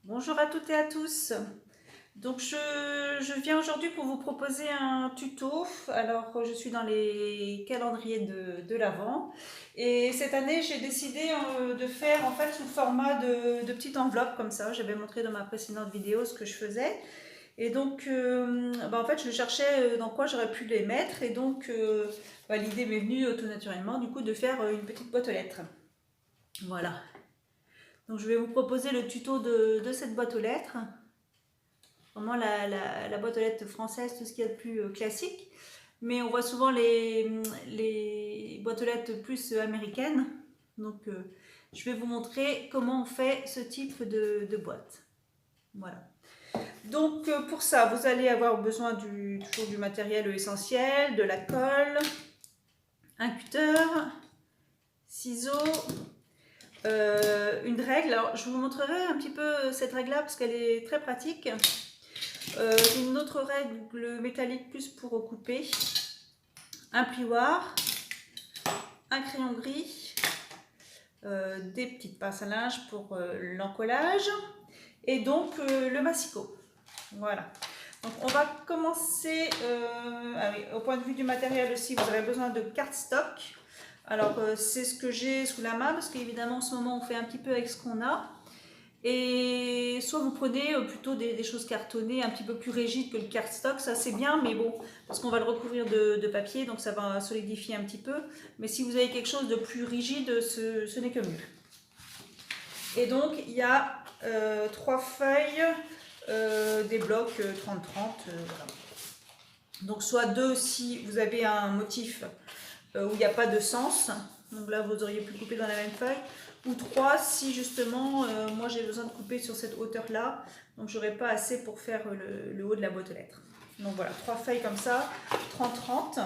Bonjour à toutes et à tous. Donc je viens aujourd'hui pour vous proposer un tuto. Alors je suis dans les calendriers de l'Avent et cette année j'ai décidé de faire en fait sous format de petite enveloppe comme ça. J'avais montré dans ma précédente vidéo ce que je faisais et donc en fait je cherchais dans quoi j'aurais pu les mettre et donc l'idée m'est venue tout naturellement du coup de faire une petite boîte aux lettres. Voilà. Donc je vais vous proposer le tuto de cette boîte aux lettres. Vraiment la boîte aux lettres française, tout ce qu'il y a de plus classique. Mais on voit souvent les boîtes aux lettres plus américaines. Donc je vais vous montrer comment on fait ce type de boîte. Voilà. Donc pour ça, vous allez avoir besoin toujours du matériel essentiel, de la colle, un cutter, ciseaux, une règle. Alors je vous montrerai un petit peu cette règle-là parce qu'elle est très pratique. Une autre règle métallique plus pour couper, un plioir, un crayon gris, des petites pinces à linge pour l'encollage et donc le massicot. Voilà. Donc on va commencer, au point de vue du matériel aussi, vous aurez besoin de cardstock. Alors c'est ce que j'ai sous la main parce qu'évidemment en ce moment on fait un petit peu avec ce qu'on a. Et soit vous prenez plutôt des choses cartonnées un petit peu plus rigides que le cardstock, ça c'est bien, mais bon, parce qu'on va le recouvrir de papier, donc ça va solidifier un petit peu. Mais si vous avez quelque chose de plus rigide, ce n'est que mieux. Et donc il y a 3 feuilles, des blocs 30-30, voilà. Donc soit 2 si vous avez un motif où il n'y a pas de sens, donc là vous auriez pu couper dans la même feuille, ou 3 si justement moi j'ai besoin de couper sur cette hauteur là, donc j'aurai pas assez pour faire le haut de la boîte aux lettres. Donc voilà, 3 feuilles comme ça, 30-30.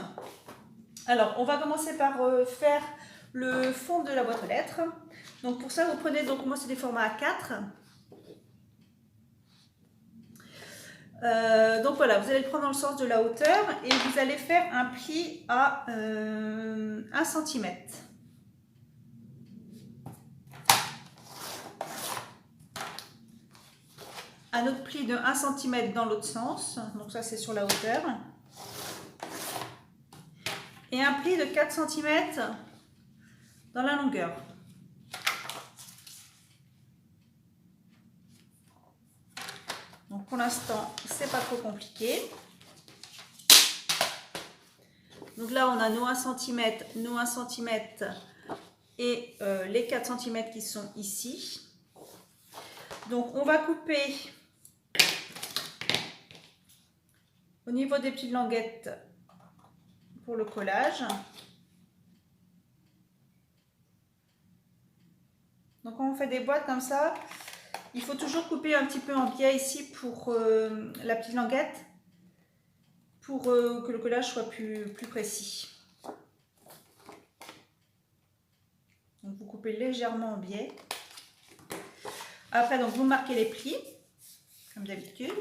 Alors on va commencer par faire le fond de la boîte aux lettres. Donc pour ça vous prenez, donc moi c'est des formats A4. Donc voilà, vous allez le prendre dans le sens de la hauteur et vous allez faire un pli à 1 cm. Un autre pli de 1 cm dans l'autre sens, donc ça c'est sur la hauteur. Et un pli de 4 cm dans la longueur. Donc pour l'instant, c'est pas trop compliqué. Donc là, on a nos 1 cm, nos 1 cm et les 4 cm qui sont ici. Donc on va couper au niveau des petites languettes pour le collage. Donc quand on fait des boîtes comme ça, il faut toujours couper un petit peu en biais ici pour la petite languette, pour que le collage soit plus précis. Donc vous coupez légèrement en biais. Après, donc vous marquez les plis, comme d'habitude.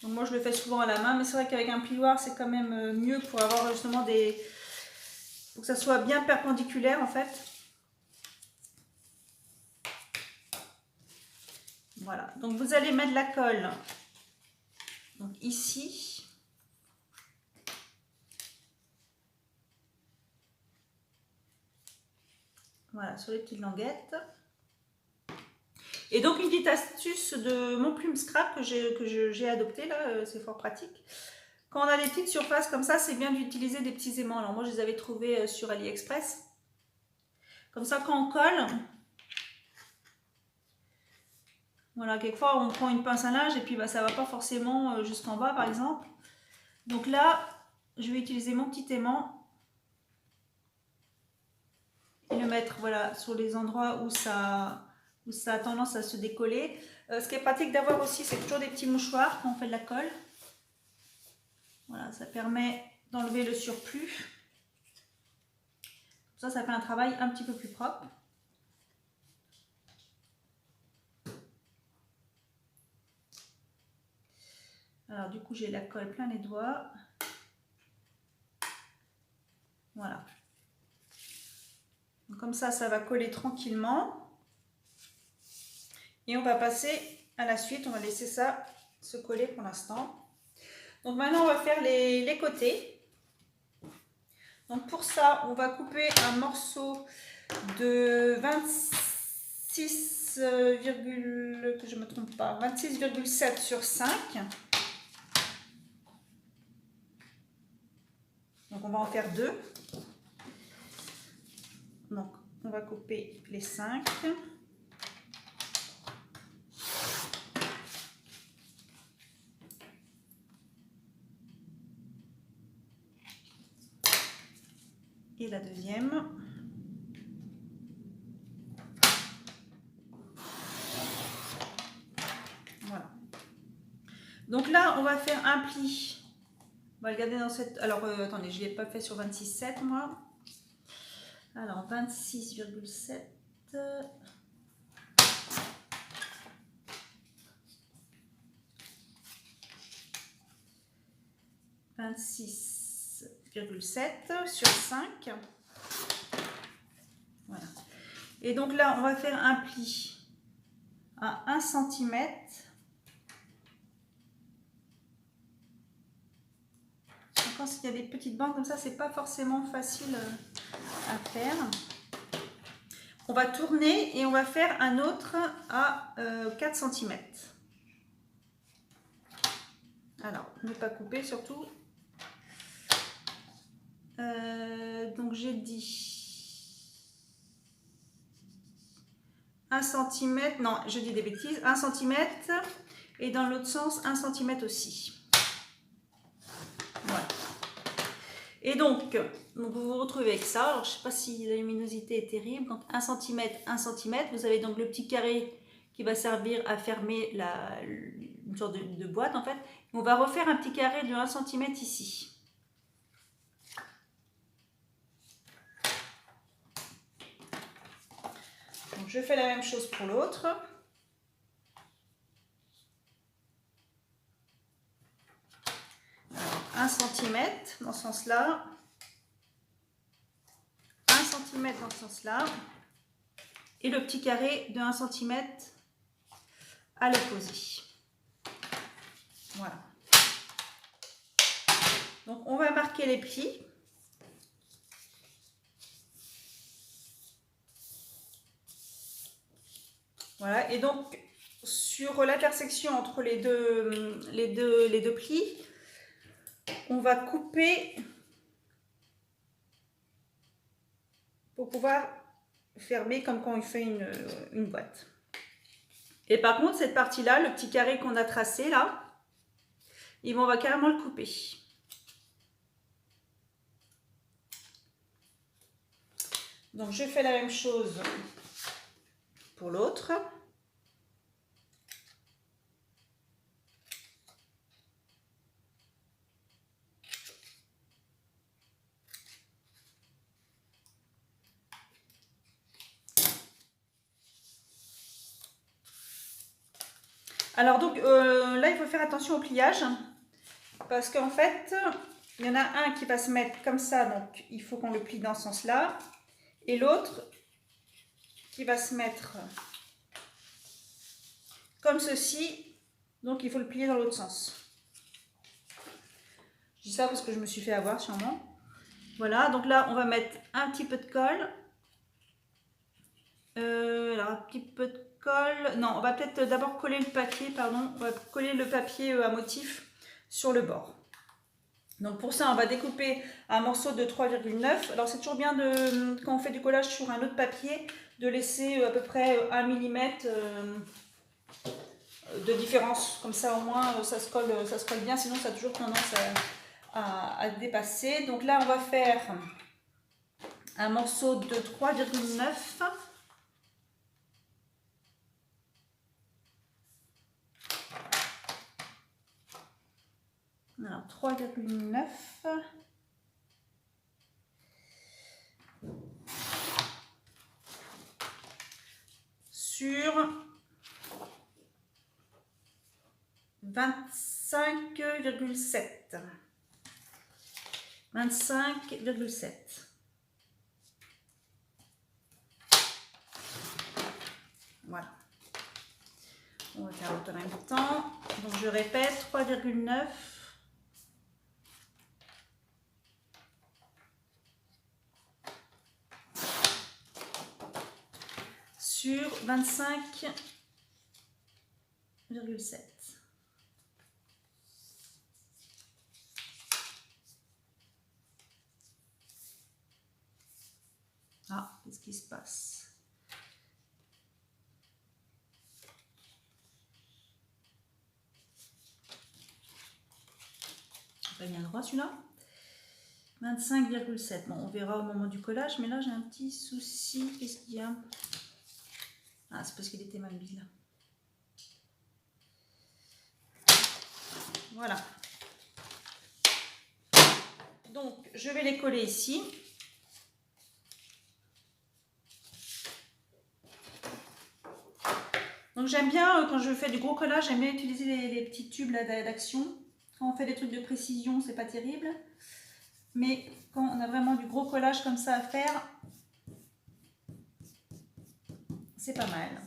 Donc moi je le fais souvent à la main, mais c'est vrai qu'avec un plioir c'est quand même mieux pour avoir justement des... pour que ça soit bien perpendiculaire en fait. Voilà, donc vous allez mettre la colle donc ici. Voilà, sur les petites languettes. Et donc une petite astuce de mon plume scrap que j'ai adopté là, c'est fort pratique. Quand on a des petites surfaces comme ça, c'est bien d'utiliser des petits aimants. Alors moi je les avais trouvés sur AliExpress. Comme ça quand on colle, voilà, quelquefois on prend une pince à linge et puis ça va pas forcément jusqu'en bas par exemple. Donc là, je vais utiliser mon petit aimant et le mettre voilà, sur les endroits où ça a tendance à se décoller. Ce qui est pratique d'avoir aussi, c'est toujours des petits mouchoirs quand on fait de la colle. Voilà, ça permet d'enlever le surplus. Ça fait un travail un petit peu plus propre. Alors du coup, j'ai la colle plein les doigts. Voilà. Donc, comme ça va coller tranquillement. Et on va passer à la suite. On va laisser ça se coller pour l'instant. Donc maintenant, on va faire les côtés. Donc pour ça, on va couper un morceau de 26, que je me trompe pas, 26,7 sur 5. Donc on va en faire 2. Donc on va couper les 5. Et la deuxième. Voilà. Donc là, on va faire un pli. On va le garder dans cette... Alors, attendez, je ne l'ai pas fait sur 26,7 moi. Alors, 26,7. 26,7 sur 5. Voilà. Et donc là, on va faire un pli à 1 cm. Quand il y a des petites bandes comme ça, c'est pas forcément facile à faire. On va tourner et on va faire un autre à 4 cm. Alors, ne pas couper surtout. Donc j'ai dit 1 cm, non, je dis des bêtises, 1 cm et dans l'autre sens 1 cm aussi. Voilà. Et donc vous vous retrouvez avec ça. Alors je ne sais pas si la luminosité est terrible. Donc 1 cm, 1 cm. Vous avez donc le petit carré qui va servir à fermer une sorte de boîte en fait. On va refaire un petit carré de 1 cm ici. Donc je fais la même chose pour l'autre. Alors 1 cm dans ce sens-là. 1 cm dans ce sens-là. Et le petit carré de 1 cm à l'opposé. Voilà. Donc on va marquer les plis. Voilà, et donc sur l'intersection entre les deux plis, on va couper pour pouvoir fermer comme quand on fait une boîte. Et par contre, cette partie-là, le petit carré qu'on a tracé là, on va carrément le couper. Donc je fais la même chose pour l'autre. Alors donc là, il faut faire attention au pliage parce qu'en fait, il y en a un qui va se mettre comme ça, donc il faut qu'on le plie dans ce sens-là, et l'autre qui va se mettre comme ceci, donc il faut le plier dans l'autre sens. Je dis ça parce que je me suis fait avoir sûrement. Voilà, donc là on va mettre un petit peu de colle. Alors un petit peu de colle, non, on va peut-être d'abord coller le papier, pardon, on va coller le papier à motif sur le bord. Donc pour ça on va découper un morceau de 3,9. Alors c'est toujours bien quand on fait du collage sur un autre papier de laisser à peu près 1 mm de différence, comme ça au moins ça se colle bien, sinon ça a toujours tendance à dépasser. Donc là on va faire un morceau de 3,9. Alors 3,9 sur 25,7. 25,7. Voilà. On va faire l'autre en même temps. Donc je répète, 3,9 sur 25,7. Ah, qu'est-ce qui se passe? Pas bien droit celui-là. 25,7. Bon, on verra au moment du collage, mais là j'ai un petit souci. Qu'est-ce qu'il y a? Ah, c'est parce qu'il était mal mis là. Voilà. Donc, je vais les coller ici. Donc, j'aime bien, quand je fais du gros collage, j'aime bien utiliser les petits tubes d'action. Quand on fait des trucs de précision, c'est pas terrible. Mais quand on a vraiment du gros collage comme ça à faire, c'est pas mal.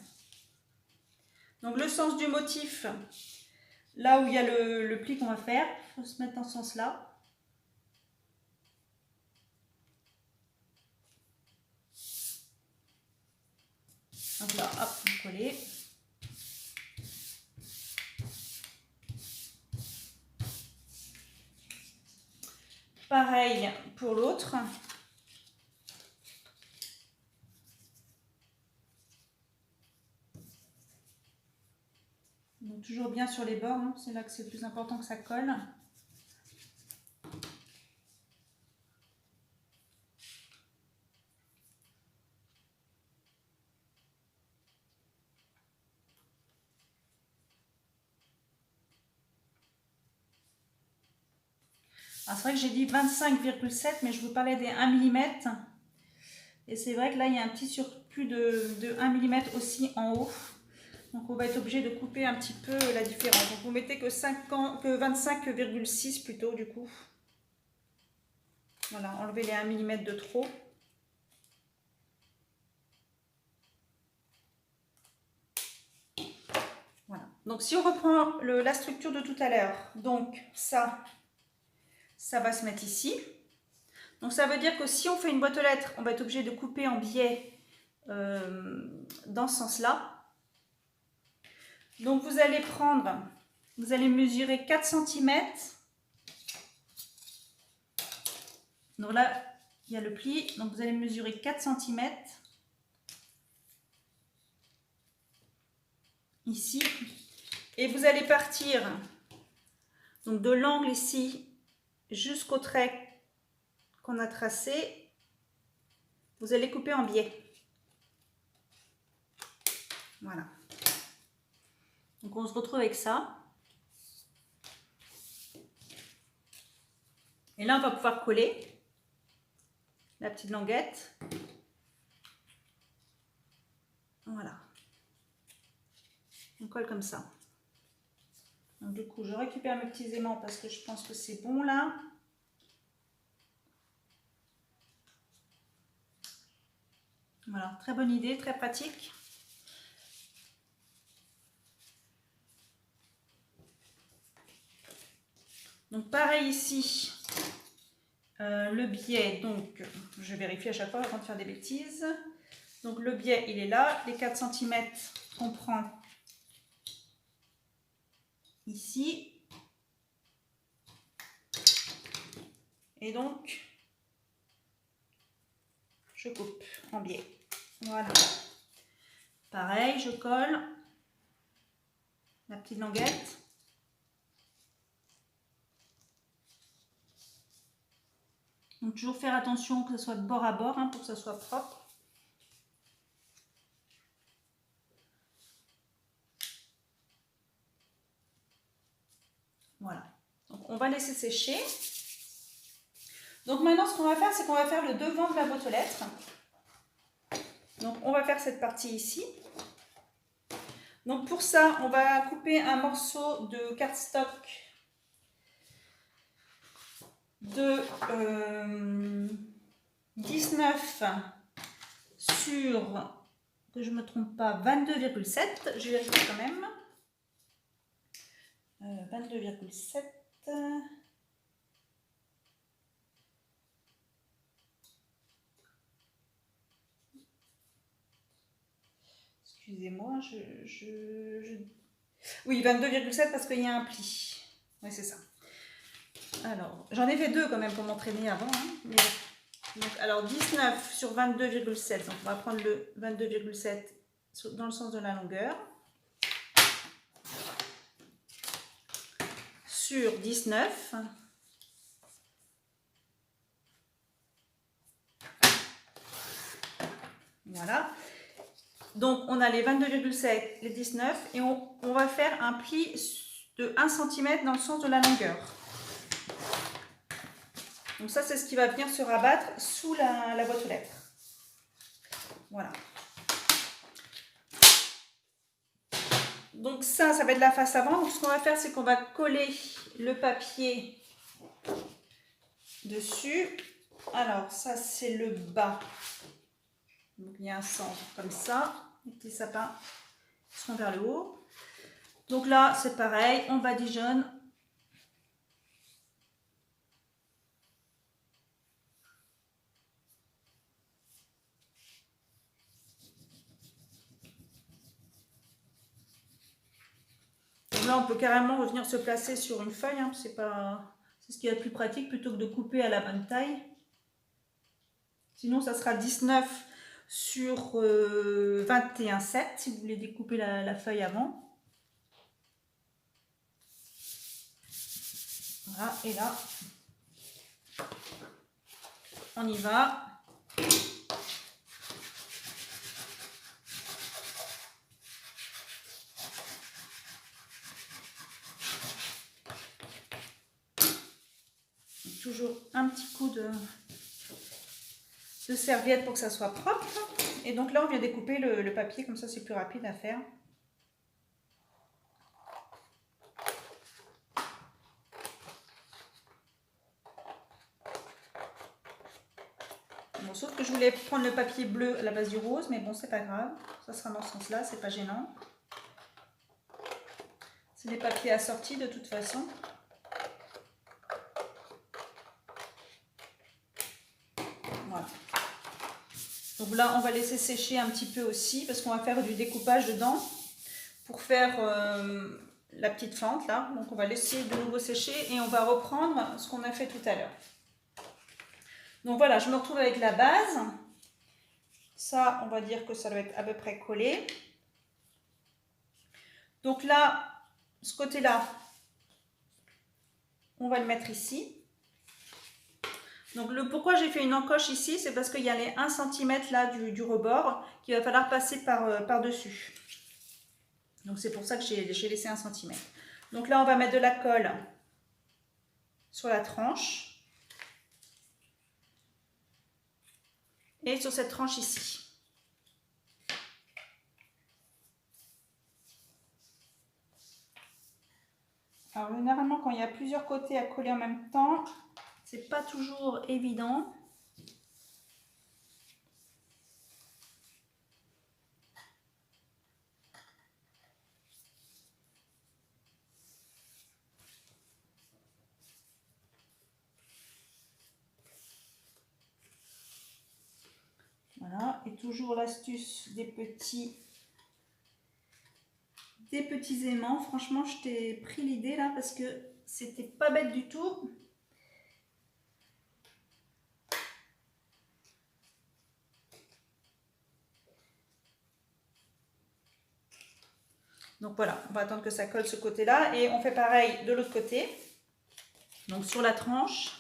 Donc, le sens du motif, là où il y a le pli qu'on va faire, il faut se mettre dans ce sens-là. Donc là, hop, vous collez. Pareil pour l'autre. Donc toujours bien sur les bords, hein. C'est là que c'est le plus important que ça colle. C'est vrai que j'ai dit 25,7, mais je vous parlais des 1 mm. Et c'est vrai que là, il y a un petit surplus de 1 mm aussi en haut. Donc, on va être obligé de couper un petit peu la différence. Donc, vous mettez que 25,6 plutôt, du coup. Voilà, enlevez les 1 mm de trop. Voilà. Donc, si on reprend la structure de tout à l'heure, donc ça va se mettre ici. Donc ça veut dire que si on fait une boîte aux lettres, on va être obligé de couper en biais dans ce sens-là. Donc vous allez mesurer 4 cm. Donc là, il y a le pli, donc vous allez mesurer 4 cm. Ici. Et vous allez partir donc de l'angle ici jusqu'au trait qu'on a tracé. Vous allez couper en biais. Voilà. Donc on se retrouve avec ça. Et là, on va pouvoir coller la petite languette. Voilà. On colle comme ça. Donc du coup, je récupère mes petits aimants parce que je pense que c'est bon là. Voilà, très bonne idée, très pratique. Donc pareil ici, le biais, donc je vérifie à chaque fois avant de faire des bêtises. Donc le biais, il est là, les 4 cm qu'on prend ici. Et donc, je coupe en biais. Voilà. Pareil, je colle la petite languette. Donc toujours faire attention que ce soit de bord à bord, hein, pour que ça soit propre. Voilà. Donc on va laisser sécher. Donc maintenant, ce qu'on va faire, c'est qu'on va faire le devant de la boîte aux lettres. Donc on va faire cette partie ici. Donc pour ça, on va couper un morceau de cardstock de 19 sur que je ne me trompe pas, 22,7. Je vérifie quand même. 22,7. Excusez-moi, oui, 22,7 parce qu'il y a un pli. Oui, c'est ça. Alors, j'en ai fait deux quand même pour m'entraîner avant. Hein, donc, alors, 19 sur 22,7. Donc, on va prendre le 22,7 dans le sens de la longueur. Sur 19. Voilà. Donc, on a les 22,7, les 19 et on va faire un pli de 1 cm dans le sens de la longueur. Donc ça, c'est ce qui va venir se rabattre sous la boîte aux lettres. Voilà. Donc ça va être la face avant. Donc ce qu'on va faire, c'est qu'on va coller le papier dessus. Alors ça, c'est le bas. Donc il y a un centre comme ça. Les petits sapins seront vers le haut. Donc là, c'est pareil, on badigeonne. Donc là, on peut carrément revenir se placer sur une feuille. Hein. C'est ce qui est le plus pratique plutôt que de couper à la bonne taille. Sinon, ça sera 19 sur 21,7 si vous voulez découper la feuille avant. Voilà, et là, on y va. Toujours un petit coup de serviette pour que ça soit propre. Et donc là, on vient découper le papier, comme ça c'est plus rapide à faire. Bon, sauf que je voulais prendre le papier bleu à la base du rose, mais bon, c'est pas grave. Ça sera dans ce sens-là, c'est pas gênant. C'est des papiers assortis de toute façon. Voilà. Donc là, on va laisser sécher un petit peu aussi, parce qu'on va faire du découpage dedans pour faire la petite fente là. Donc on va laisser de nouveau sécher et on va reprendre ce qu'on a fait tout à l'heure. Donc voilà, je me retrouve avec la base. Ça, on va dire que ça doit être à peu près collé. Donc là, ce côté-là, on va le mettre ici. Donc pourquoi j'ai fait une encoche ici, c'est parce qu'il y a les 1 cm là du rebord qu'il va falloir passer par-dessus. Donc c'est pour ça que j'ai laissé 1 cm. Donc là, on va mettre de la colle sur la tranche. Et sur cette tranche ici. Alors généralement quand il y a plusieurs côtés à coller en même temps, c'est pas toujours évident. Voilà, et toujours l'astuce des petits aimants. Franchement, je t'ai pris l'idée là parce que c'était pas bête du tout. Donc voilà, on va attendre que ça colle ce côté-là et on fait pareil de l'autre côté. Donc sur la tranche.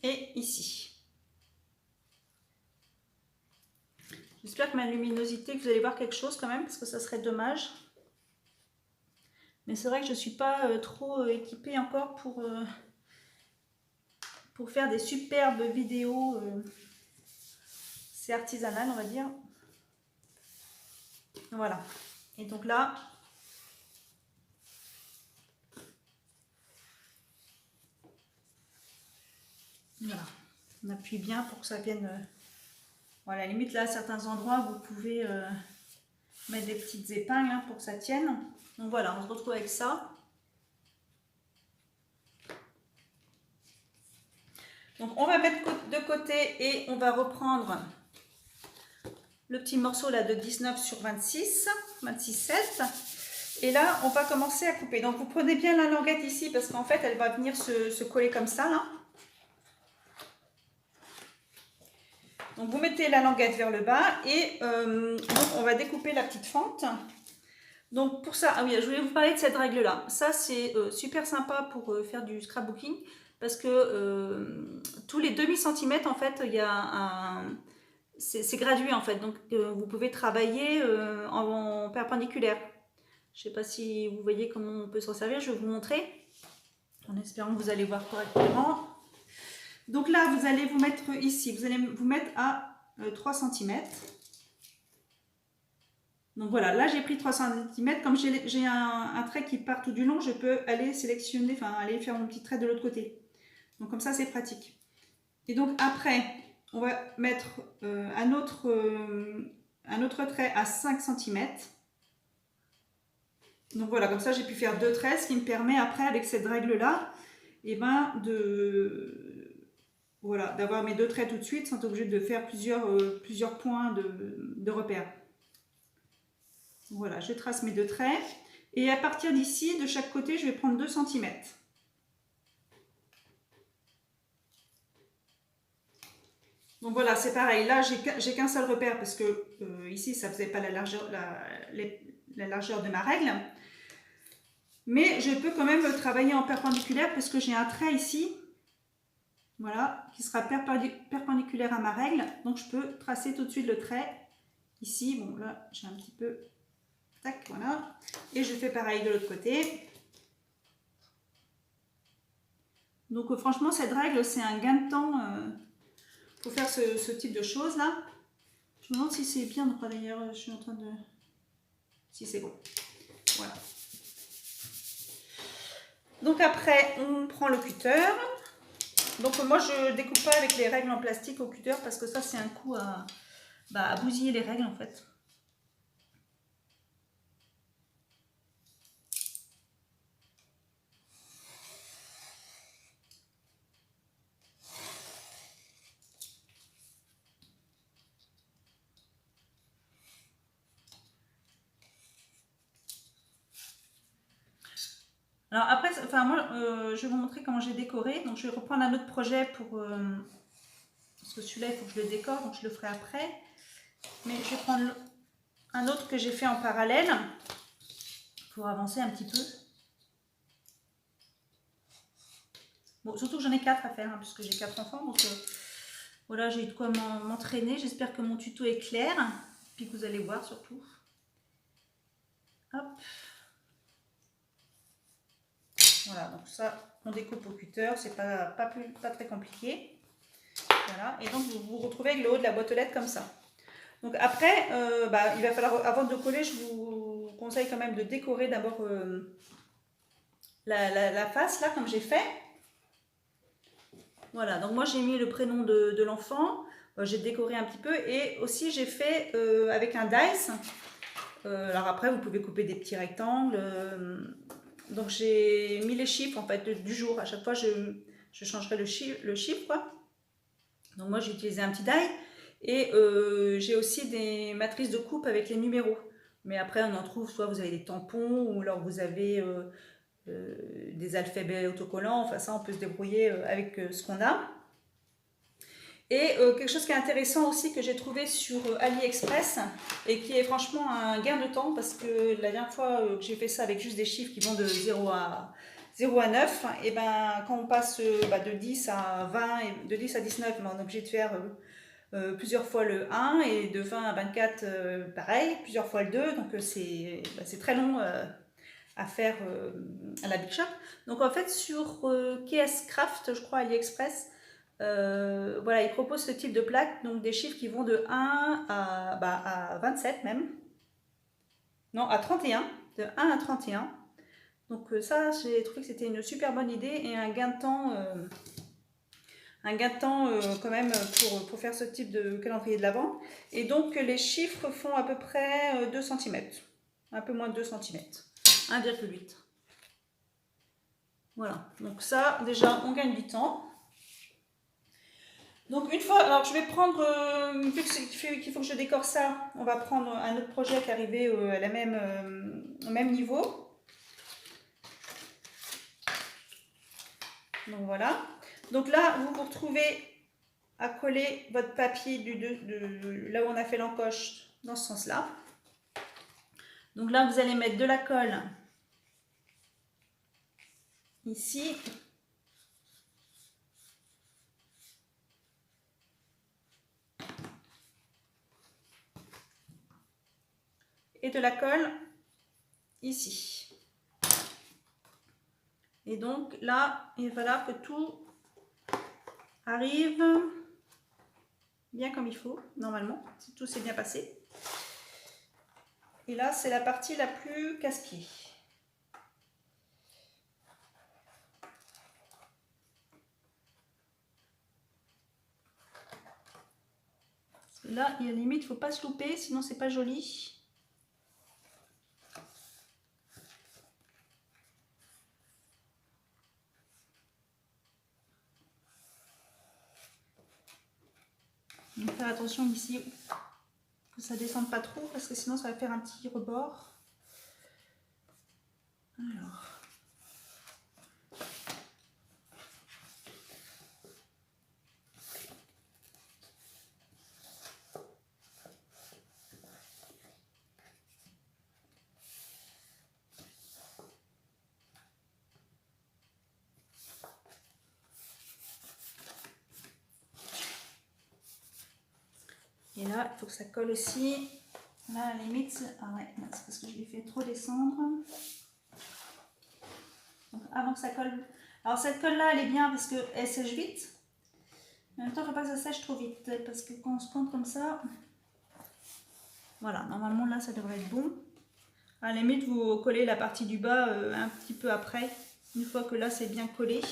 Et ici. J'espère que ma luminosité, que vous allez voir quelque chose quand même, parce que ça serait dommage. Mais c'est vrai que je ne suis pas trop équipée encore pour faire des superbes vidéos. C'est artisanal, on va dire. Voilà. Et donc là, Voilà, on appuie bien pour que ça vienne. Voilà, à la limite là, à certains endroits, vous pouvez mettre des petites épingles hein, pour que ça tienne. Donc voilà, on se retrouve avec ça. Donc on va mettre de côté et on va reprendre le petit morceau là de 19 sur 26, 26,7. Et là, on va commencer à couper. Donc vous prenez bien la languette ici parce qu'en fait, elle va venir se coller comme ça là. Donc vous mettez la languette vers le bas et donc on va découper la petite fente. Donc pour ça, ah oui, je voulais vous parler de cette règle là. Ça c'est super sympa pour faire du scrapbooking parce que tous les demi-centimètres en fait, il y a un... C'est gradué en fait, donc vous pouvez travailler en perpendiculaire. Je ne sais pas si vous voyez comment on peut s'en servir, je vais vous montrer en espérant que vous allez voir correctement. Donc là, vous allez vous mettre ici, vous allez vous mettre à 3 cm. Donc voilà, là j'ai pris 3 cm. Comme j'ai un trait qui part tout du long, je peux aller sélectionner, enfin aller faire mon petit trait de l'autre côté. Donc comme ça, c'est pratique. Et donc après, on va mettre un autre trait à 5 cm. Donc voilà, comme ça j'ai pu faire 2 traits, ce qui me permet après, avec cette règle-là, et ben voilà, d'avoir mes 2 traits tout de suite sans être obligé de faire plusieurs points de repère. Voilà, je trace mes 2 traits. Et à partir d'ici, de chaque côté, je vais prendre 2 cm. Donc voilà, c'est pareil. Là, j'ai qu'un seul repère parce que ici, ça ne faisait pas la largeur de ma règle. Mais je peux quand même travailler en perpendiculaire parce que j'ai un trait ici. Voilà, qui sera perpendiculaire à ma règle. Donc je peux tracer tout de suite le trait. Ici, bon là, j'ai un petit peu... Tac, voilà. Et je fais pareil de l'autre côté. Donc franchement, cette règle, c'est un gain de temps pour faire ce type de choses là. Je me demande si c'est bien ou pas d'ailleurs. Je suis en train de... Si c'est bon. Voilà. Donc après, on prend le cutter. Donc moi, je découpe pas avec les règles en plastique au cutter parce que ça, c'est un coup à bousiller les règles en fait. Alors après, enfin moi, je vais vous montrer comment j'ai décoré. Donc je vais reprendre un autre projet pour... parce que celui-là, il faut que je le décore, donc je le ferai après. Mais je vais prendre un autre que j'ai fait en parallèle pour avancer un petit peu. Bon, surtout que j'en ai 4 à faire, hein, puisque j'ai 4 enfants. Donc voilà, j'ai eu de quoi m'entraîner. J'espère que mon tuto est clair. Puis que vous allez voir surtout. Hop. Voilà, donc ça, on découpe au cutter. C'est pas très compliqué. Voilà, et donc vous vous retrouvez avec le haut de la boîte aux lettres comme ça. Donc après, il va falloir, avant de coller, je vous conseille quand même de décorer d'abord la face, là, comme j'ai fait. Voilà, donc moi j'ai mis le prénom de l'enfant, j'ai décoré un petit peu et aussi j'ai fait avec un dice. Alors après, vous pouvez couper des petits rectangles. Donc j'ai mis les chiffres en fait du jour. À chaque fois, je changerai le chiffre, quoi. Donc moi j'ai utilisé un petit die et j'ai aussi des matrices de coupe avec les numéros. Mais après on en trouve, soit vous avez des tampons ou alors vous avez des alphabets autocollants. Enfin ça on peut se débrouiller avec ce qu'on a. Et quelque chose qui est intéressant aussi que j'ai trouvé sur AliExpress et qui est franchement un gain de temps parce que la dernière fois que j'ai fait ça avec juste des chiffres qui vont de 0 à 9, et ben quand on passe de 10 à 20 et de 10 à 19, ben, on est obligé de faire plusieurs fois le 1 et de 20 à 24 pareil, plusieurs fois le 2, donc c'est très long à faire à la Big Shop. Donc en fait sur KS Craft, je crois AliExpress, voilà, ils proposent ce type de plaque, donc des chiffres qui vont de 1 à 27 même, non à 31, de 1 à 31. Donc ça, j'ai trouvé que c'était une super bonne idée et un gain de temps un gain de temps quand même pour faire ce type de calendrier de l'Avent. Et donc les chiffres font à peu près 2 cm, un peu moins de 2 cm, 1,8. Voilà, donc ça déjà on gagne du temps. Donc une fois, alors je vais prendre, vu qu'il faut que je décore ça, on va prendre un autre projet qui est arrivé à au même niveau. Donc voilà. Donc là, vous vous retrouvez à coller votre papier là où on a fait l'encoche dans ce sens-là. Donc là, vous allez mettre de la colle ici. Et de la colle ici. Et donc là, il va falloir que tout arrive bien comme il faut, normalement, si tout s'est bien passé. Et là, c'est la partie la plus casse-pied. Là, il y a limite, il ne faut pas se louper, sinon c'est pas joli. Donc faire attention ici que ça descende pas trop parce que sinon ça va faire un petit rebord. Alors. Et là, il faut que ça colle aussi. Là, à la limite, ah ouais, c'est parce que je l'ai fait trop descendre. Donc, avant que ça colle. Alors, cette colle-là, elle est bien parce qu'elle sèche vite. En même temps, il ne faut pas que ça sèche trop vite. Parce que quand on se compte comme ça, voilà, normalement, là, ça devrait être bon. À la limite, vous collez la partie du bas un petit peu après. Une fois que là, c'est bien collé.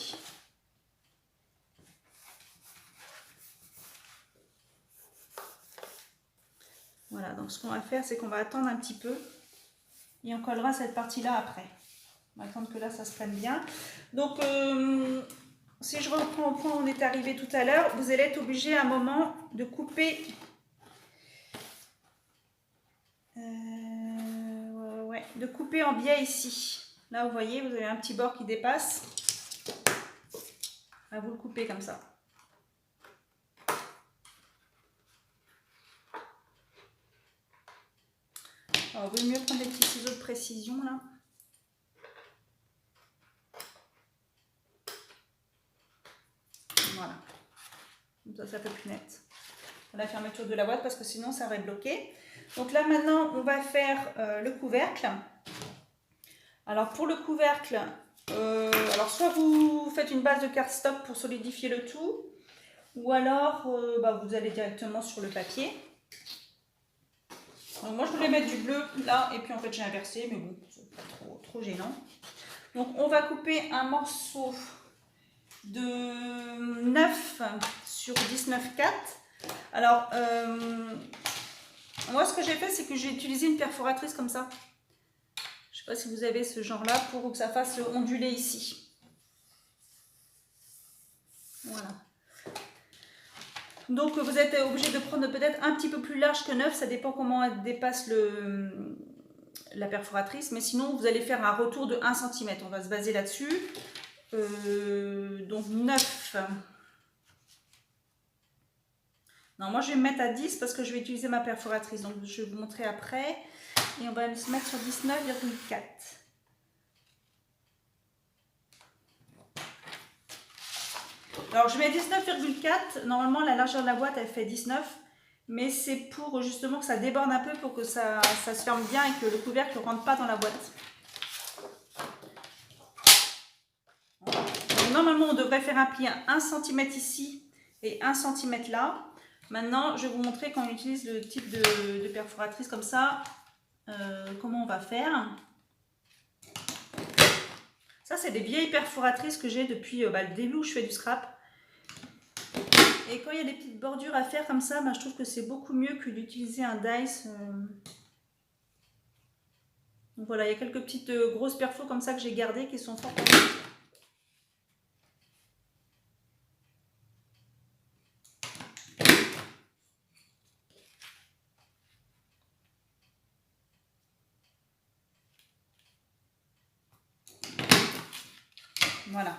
Voilà, donc ce qu'on va faire, c'est qu'on va attendre un petit peu et on collera cette partie-là après. On va attendre que là, ça se prenne bien. Donc, si je reprends au point où on est arrivé tout à l'heure, vous allez être obligé à un moment de couper. De couper en biais ici. Là, vous voyez, vous avez un petit bord qui dépasse. Là, vous le coupez comme ça. Alors, il vaut mieux prendre des petits ciseaux de précision là. Voilà. Comme ça, ça fait plus net. La fermeture de la boîte parce que sinon ça va bloquer. Donc là maintenant, on va faire le couvercle. Alors pour le couvercle, alors soit vous faites une base de cardstock pour solidifier le tout, ou alors vous allez directement sur le papier. Donc moi je voulais mettre du bleu là et puis en fait j'ai inversé, mais bon, c'est pas trop gênant. Donc on va couper un morceau de 9 sur 19,4. Alors moi ce que j'ai fait, c'est que j'ai utilisé une perforatrice comme ça. Je sais pas si vous avez ce genre là pour que ça fasse onduler ici. Voilà. Donc vous êtes obligé de prendre peut-être un petit peu plus large que 9, ça dépend comment elle dépasse la perforatrice, mais sinon vous allez faire un retour de 1 cm, on va se baser là-dessus. Donc 9. Non, moi je vais me mettre à 10 parce que je vais utiliser ma perforatrice, donc je vais vous montrer après. Et on va se mettre sur 19,4. Alors je mets 19,4, normalement la largeur de la boîte elle fait 19, mais c'est pour justement que ça déborde un peu pour que ça se ferme bien et que le couvercle ne rentre pas dans la boîte. Donc, normalement on devrait faire un pli à 1 cm ici et 1 cm là. Maintenant je vais vous montrer quand on utilise le type de perforatrice comme ça, comment on va faire. Ça c'est des vieilles perforatrices que j'ai depuis le début où je fais du scrap. Et quand il y a des petites bordures à faire comme ça, bah, je trouve que c'est beaucoup mieux que d'utiliser un dice. Donc voilà, il y a quelques petites grosses perfos comme ça que j'ai gardées qui sont fort pratiques. Voilà.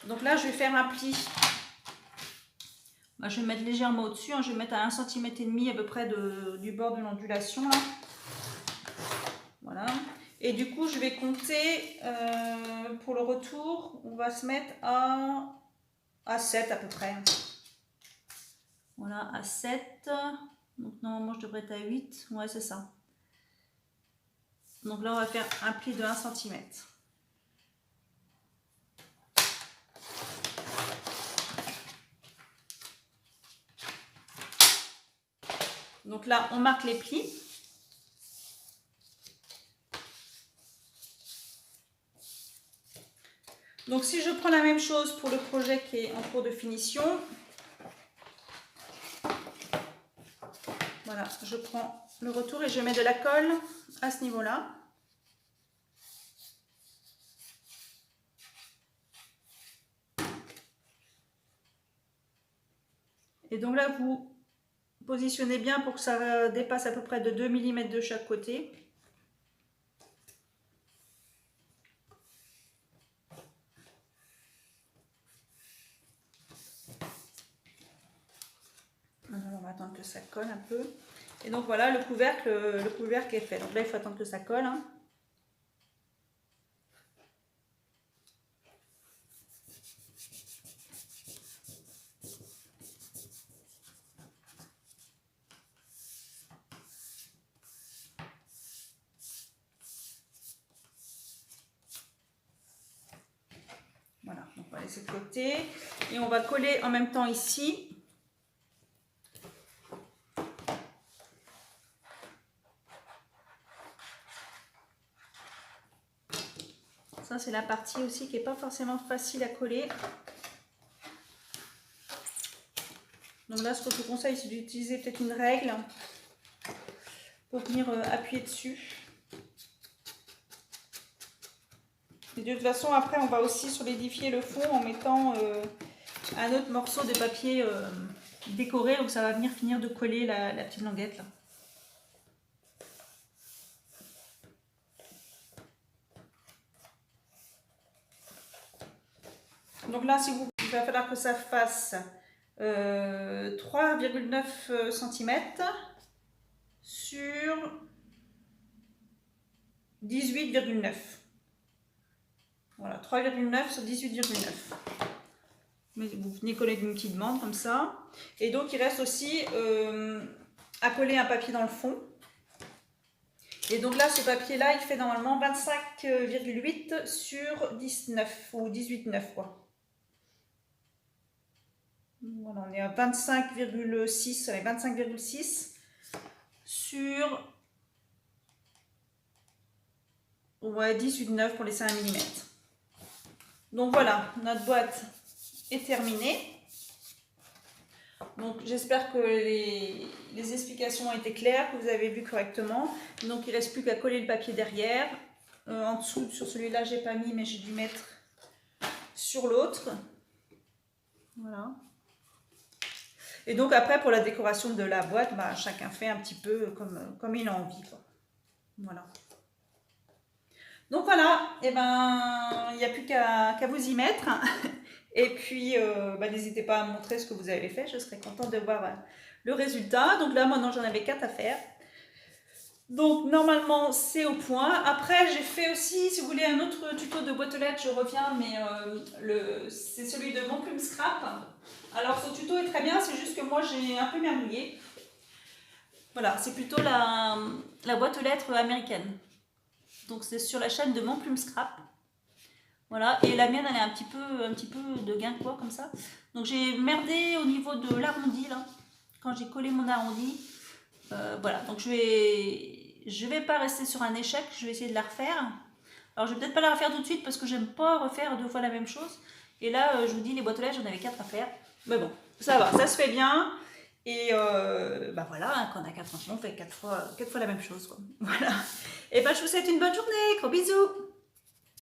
Donc là, je vais faire un pli. Bah, je vais mettre légèrement au-dessus. Hein. Je vais mettre à 1,5 cm à peu près du bord de l'ondulation. Là. Voilà. Et du coup, je vais compter pour le retour. On va se mettre à 7 à peu près. Voilà, à 7. Donc normalement, je devrais être à 8. Ouais, c'est ça. Donc là, on va faire un pli de 1 cm. Donc là, on marque les plis. Donc si je prends la même chose pour le projet qui est en cours de finition, voilà, je prends le retour et je mets de la colle à ce niveau-là. Et donc là, vous positionnez bien pour que ça dépasse à peu près de 2 mm de chaque côté. Alors on va attendre que ça colle un peu. Et donc voilà, le couvercle est fait. Donc là, il faut attendre que ça colle. Hein. Voilà, donc on va laisser de côté. Et on va coller en même temps ici. Ça, c'est la partie aussi qui n'est pas forcément facile à coller. Donc là, ce que je vous conseille, c'est d'utiliser peut-être une règle pour venir appuyer dessus. Et de toute façon, après, on va aussi solidifier le fond en mettant un autre morceau de papier décoré. Donc ça va venir finir de coller la petite languette là. Donc là, si vous, il va falloir que ça fasse 3,9 cm sur 18,9. Voilà, 3,9 sur 18,9. Mais vous venez coller d'une petite bande comme ça. Et donc, il reste aussi à coller un papier dans le fond. Et donc là, ce papier-là, il fait normalement 25,8 sur 19 ou 18,9 quoi. Voilà, on est à 25,6, 25,6 sur 18,9 pour les 5 mm. Donc voilà, notre boîte est terminée. Donc j'espère que les explications ont été claires, que vous avez vu correctement. Donc il ne reste plus qu'à coller le papier derrière. En dessous, sur celui-là, j'ai pas mis, mais j'ai dû mettre sur l'autre. Voilà. Et donc après, pour la décoration de la boîte, bah, chacun fait un petit peu comme il a envie, quoi. Voilà. Donc voilà, et ben il n'y a plus qu'à vous y mettre. Et puis bah, n'hésitez pas à me montrer ce que vous avez fait, je serais contente de voir le résultat. Donc là maintenant j'en avais 4 à faire. Donc normalement c'est au point. Après j'ai fait aussi, si vous voulez, un autre tuto de boîte aux lettres, je reviens, mais c'est celui de Mon Plume Scrap. Alors ce tuto est très bien, c'est juste que moi j'ai un peu merdouillé. Voilà, c'est plutôt la boîte aux lettres américaine. Donc c'est sur la chaîne de Mon Plume Scrap. Voilà, et la mienne elle est un petit peu de guingois comme ça. Donc j'ai merdé au niveau de l'arrondi là, quand j'ai collé mon arrondi. Voilà, donc je vais pas rester sur un échec, je vais essayer de la refaire. Alors je vais peut-être pas la refaire tout de suite parce que j'aime pas refaire 2 fois la même chose. Et là, je vous dis, les boîtes aux lettres, j'en avais 4 à faire. Mais bon, ça va, ça se fait bien. Et bah voilà, hein, quand on a 4 enfants, on fait 4 fois la même chose, quoi. Voilà. Et ben, je vous souhaite une bonne journée. Gros bisous.